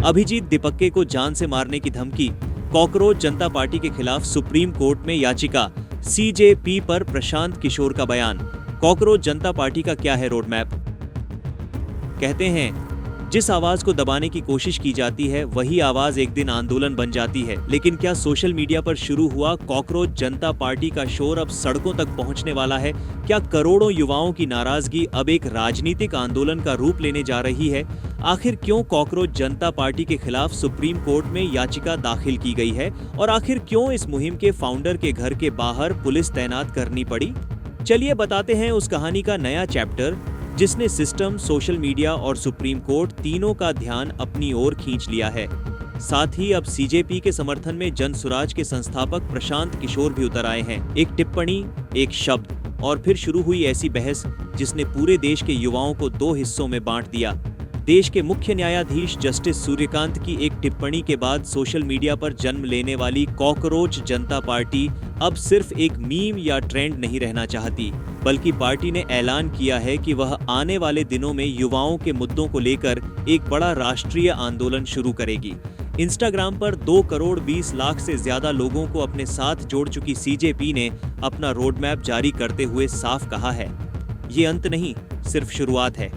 अभिजीत दीपक्के को जान से मारने की धमकी, कॉकरोच जनता पार्टी के खिलाफ सुप्रीम कोर्ट में याचिका, सीजेपी पर प्रशांत किशोर का बयान। कॉकरोच जनता पार्टी का क्या है रोड मैप? कहते हैं जिस आवाज को दबाने की कोशिश की जाती है वही आवाज एक दिन आंदोलन बन जाती है। लेकिन क्या सोशल मीडिया पर शुरू हुआ कॉकरोच जनता पार्टी का शोर अब सड़कों तक पहुंचने वाला है? क्या करोड़ों युवाओं की नाराजगी अब एक राजनीतिक आंदोलन का रूप लेने जा रही है? आखिर क्यों कॉकरोच जनता पार्टी के खिलाफ सुप्रीम कोर्ट में याचिका दाखिल की गई है और आखिर क्यों इस मुहिम के फाउंडर के घर के बाहर पुलिस तैनात करनी पड़ी? चलिए बताते हैं उस कहानी का नया चैप्टर जिसने सिस्टम, सोशल मीडिया और सुप्रीम कोर्ट तीनों का ध्यान अपनी ओर खींच लिया है। साथ ही अब सीजेपी के समर्थन में जन सुराज के संस्थापक प्रशांत किशोर भी उतर आए हैं। एक टिप्पणी, एक शब्द और फिर शुरू हुई ऐसी बहस जिसने पूरे देश के युवाओं को दो हिस्सों में बांट दिया। देश के मुख्य न्यायाधीश जस्टिस सूर्यकांत की एक टिप्पणी के बाद सोशल मीडिया पर जन्म लेने वाली कॉकरोच जनता पार्टी अब सिर्फ एक मीम या ट्रेंड नहीं रहना चाहती, बल्कि पार्टी ने ऐलान किया है कि वह आने वाले दिनों में युवाओं के मुद्दों को लेकर एक बड़ा राष्ट्रीय आंदोलन शुरू करेगी। इंस्टाग्राम पर 2 करोड़ 20 लाख से ज्यादा लोगों को अपने साथ जोड़ चुकी सीजेपी ने अपना रोड मैप जारी करते हुए साफ कहा है, ये अंत नहीं, सिर्फ शुरुआत है।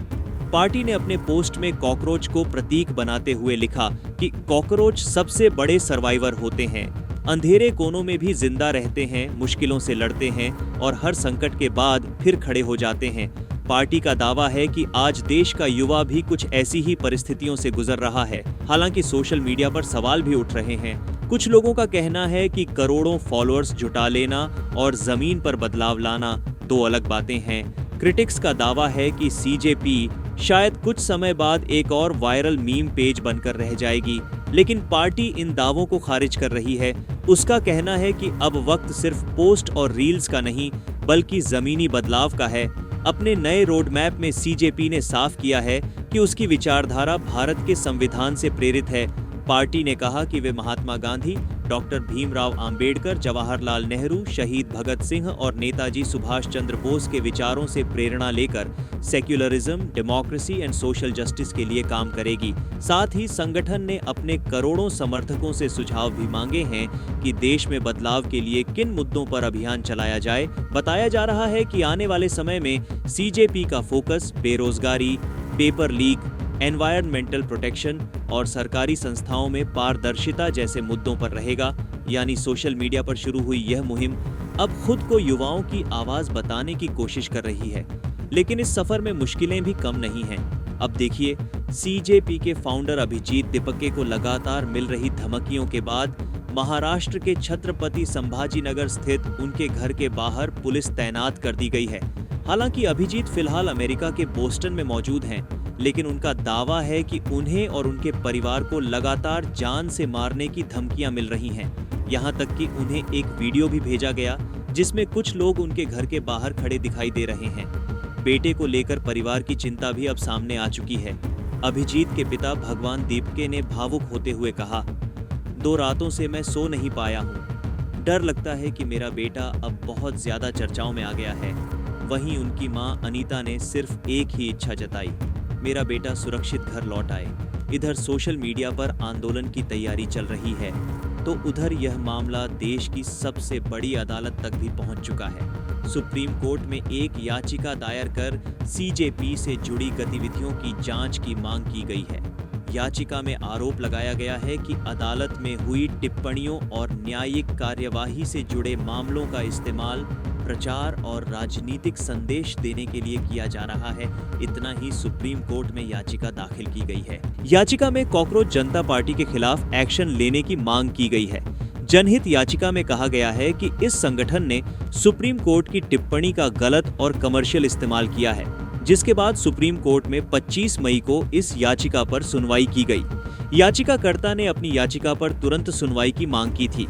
पार्टी ने अपने पोस्ट में कॉकरोच को प्रतीक बनाते हुए लिखा कि कॉकरोच सबसे बड़े सर्वाइवर होते हैं, अंधेरे कोनों में भी जिंदा रहते हैं, मुश्किलों से लड़ते हैं और हर संकट के बाद फिर खड़े हो जाते हैं। पार्टी का दावा है कि आज देश का युवा भी कुछ ऐसी ही परिस्थितियों से गुजर रहा है। हालांकि सोशल मीडिया पर सवाल भी उठ रहे हैं। कुछ लोगों का कहना है कि करोड़ों फॉलोअर्स जुटा लेना और जमीन पर बदलाव लाना दो अलग बातें हैं। क्रिटिक्स का दावा है कि सीजेपी शायद कुछ समय बाद एक और वायरल मीम पेज बनकर रह जाएगी, लेकिन पार्टी इन दावों को खारिज कर रही है। उसका कहना है कि अब वक्त सिर्फ पोस्ट और रील्स का नहीं, बल्कि जमीनी बदलाव का है। अपने नए रोड मैप में सीजेपी ने साफ किया है कि उसकी विचारधारा भारत के संविधान से प्रेरित है। पार्टी ने कहा कि वे महात्मा गांधी, डॉक्टर भीमराव अंबेडकर, जवाहरलाल नेहरू, शहीद भगत सिंह और नेताजी सुभाष चंद्र बोस के विचारों से प्रेरणा लेकर secularism, democracy and social justice के लिए काम करेगी। साथ ही संगठन ने अपने करोड़ों समर्थकों से सुझाव भी मांगे हैं कि देश में बदलाव के लिए किन मुद्दों पर अभियान चलाया जाए। बताया जा रहा है कि आने वाले समय में सीजेपी का फोकस बेरोजगारी, पेपर लीक, एनवायरमेंटल प्रोटेक्शन और सरकारी संस्थाओं में पारदर्शिता जैसे मुद्दों पर रहेगा। यानी सोशल मीडिया पर शुरू हुई यह मुहिम अब खुद को युवाओं की आवाज बताने की कोशिश कर रही है। लेकिन इस सफर में मुश्किलें भी कम नहीं हैं। अब देखिए, सीजेपी के फाउंडर अभिजीत दीपक्के को लगातार मिल रही धमकियों के बाद महाराष्ट्र के छत्रपति संभाजीनगर स्थित उनके घर के बाहर पुलिस तैनात कर दी गई है। हालांकि अभिजीत फिलहाल अमेरिका के बोस्टन में मौजूद हैं, लेकिन उनका दावा है कि उन्हें और उनके परिवार को लगातार जान से मारने की धमकियां मिल रही हैं। यहां तक कि उन्हें एक वीडियो भी भेजा गया जिसमें कुछ लोग उनके घर के बाहर खड़े दिखाई दे रहे हैं। बेटे को लेकर परिवार की चिंता भी अब सामने आ चुकी है। अभिजीत के पिता भगवान दीपके ने भावुक होते हुए कहा, 2 रातों से मैं सो नहीं पाया हूँ। डर लगता है कि मेरा बेटा अब बहुत ज्यादा चर्चाओं में आ गया है। वहीं उनकी मां अनीता ने सिर्फ एक ही इच्छा जताई, मेरा बेटा सुरक्षित घर लौट आए। इधर सोशल मीडिया पर आंदोलन की तैयारी चल रही है, तो उधर यह मामला देश की सबसे बड़ी अदालत तक भी पहुंच चुका है। सुप्रीम कोर्ट में एक याचिका दायर कर सीजेपी से जुड़ी गतिविधियों की जांच की मांग की गई है। याचिका में आरोप लगाया गया है कि अदालत में हुई टिप्पणियों और न्यायिक कार्यवाही से जुड़े मामलों का इस्तेमाल प्रचार और राजनीतिक संदेश देने के लिए किया जा रहा है। इतना ही सुप्रीम कोर्ट में याचिका दाखिल की गई है। याचिका में कॉकरोच जनता पार्टी के खिलाफ एक्शन लेने की मांग की गई है। जनहित याचिका में कहा गया है कि इस संगठन ने सुप्रीम कोर्ट की टिप्पणी का गलत और कमर्शियल इस्तेमाल किया है, जिसके बाद सुप्रीम कोर्ट में 25 मई को इस याचिका पर सुनवाई की गई। याचिकाकर्ता ने अपनी याचिका पर तुरंत सुनवाई की मांग की थी।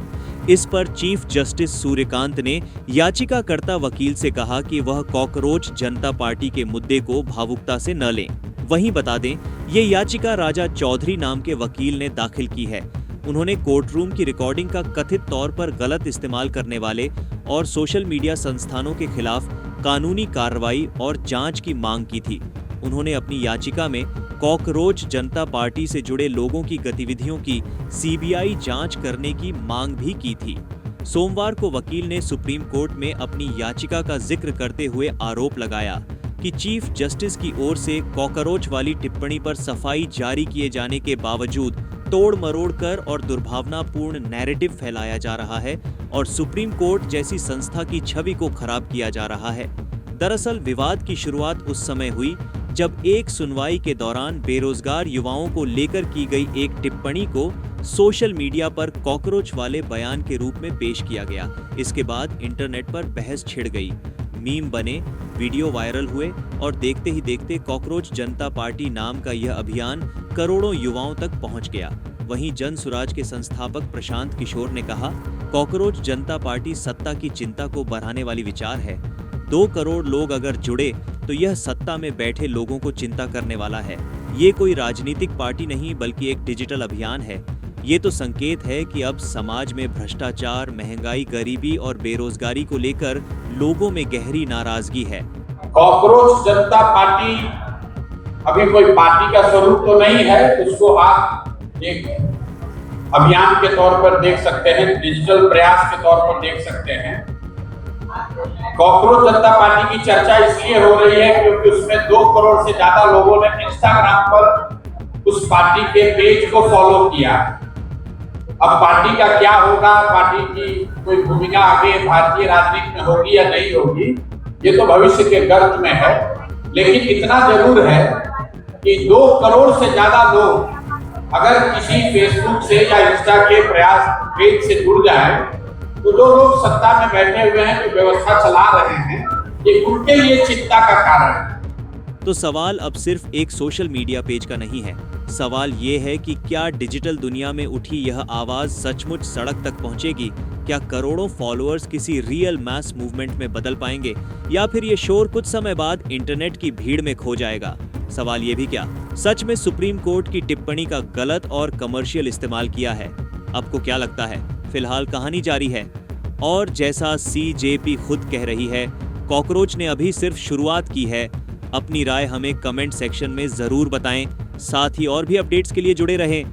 इस पर चीफ जस्टिस सूर्यकांत ने याचिकाकर्ता वकील से कहा कि वह कॉकरोच जनता पार्टी के मुद्दे को भावुकता से न लें। वहीं बता दें, ये याचिका राजा चौधरी नाम के वकील ने दाखिल की है। उन्होंने कोर्टरूम की रिकॉर्डिंग का कथित तौर पर गलत इस्तेमाल करने वाले और सोशल मीडिया संस्थानों के खिलाफ कानूनी कार्रवाई और जांच की मांग की थी। उन्होंने अपनी याचिका में कॉकरोच जनता पार्टी से जुड़े लोगों की गतिविधियों की सीबीआई जांच करने की मांग भी की थी। सोमवार को वकील ने सुप्रीम कोर्ट में अपनी याचिका का जिक्र करते हुए आरोप लगाया कि चीफ जस्टिस की ओर से कॉकरोच वाली टिप्पणी पर सफाई जारी किए जाने के बावजूद तोड़ मरोड़ कर और दुर्भावनापूर्ण नैरेटिव फैलाया जा रहा है और सुप्रीम कोर्ट जैसी संस्था की छवि को खराब किया जा रहा है। दरअसल विवाद की शुरुआत उस समय हुई जब एक सुनवाई के दौरान बेरोजगार युवाओं को लेकर की गई एक टिप्पणी को सोशल मीडिया पर कॉकरोच वाले बयान के रूप में पेश किया गया। इसके बाद इंटरनेट पर बहस छिड़ गई, मीम बने, वीडियो वायरल हुए और देखते ही देखते कॉकरोच जनता पार्टी नाम का यह अभियान करोड़ों युवाओं तक पहुंच गया। वहीं जन सुराज के संस्थापक प्रशांत किशोर ने कहा, कॉकरोच जनता पार्टी सत्ता की चिंता को बढ़ाने वाली विचार है। 2 करोड़ लोग अगर जुड़े तो यह सत्ता में बैठे लोगों को चिंता करने वाला है। ये कोई राजनीतिक पार्टी नहीं बल्कि एक डिजिटल अभियान है। ये तो संकेत है कि अब समाज में भ्रष्टाचार, महंगाई, गरीबी और बेरोजगारी को लेकर लोगों में गहरी नाराजगी है। कॉकरोच जनता पार्टी अभी कोई पार्टी का स्वरूप तो नहीं है, उसको आप एक अभियान के तौर पर देख सकते हैं, डिजिटल प्रयास के तौर पर देख सकते हैं। कॉकरोच जनता पार्टी की चर्चा इसलिए हो रही है क्योंकि उसमें 2 करोड़ से ज्यादा लोगों ने इंस्टाग्राम पर उस पार्टी के पेज को फॉलो किया। अब पार्टी का क्या होगा, पार्टी की कोई भूमिका आगे भारतीय राजनीति में होगी या नहीं होगी, ये तो भविष्य के गर्भ में है। लेकिन इतना जरूर है कि 2 करोड़ से ज्यादा लोग अगर किसी फेसबुक से या इंस्टा के प्रयास पेज से जुड़ जाए तो जो लोग सत्ता में बैठे हुए हैं, जो व्यवस्था चला रहे हैं, ये उनके लिए चिंता का कारण है। तो सवाल अब सिर्फ एक सोशल मीडिया पेज का नहीं है। सवाल ये है कि क्या डिजिटल दुनिया में उठी यह आवाज सचमुच सड़क तक पहुंचेगी? क्या करोड़ों फॉलोअर्स किसी रियल मैस मूवमेंट में बदल पाएंगे या फिर ये शोर कुछ समय बाद इंटरनेट की भीड़ में खो जाएगा? सवाल ये भी क्या सच में सुप्रीम कोर्ट की टिप्पणी का गलत और कमर्शियल इस्तेमाल किया है? आपको क्या लगता है? फिलहाल कहानी जारी है और जैसा सीजेपी खुद कह रही है, कॉकरोच ने अभी सिर्फ शुरुआत की है। अपनी राय हमें कमेंट सेक्शन में जरूर बताएं। साथ ही और भी अपडेट्स के लिए जुड़े रहें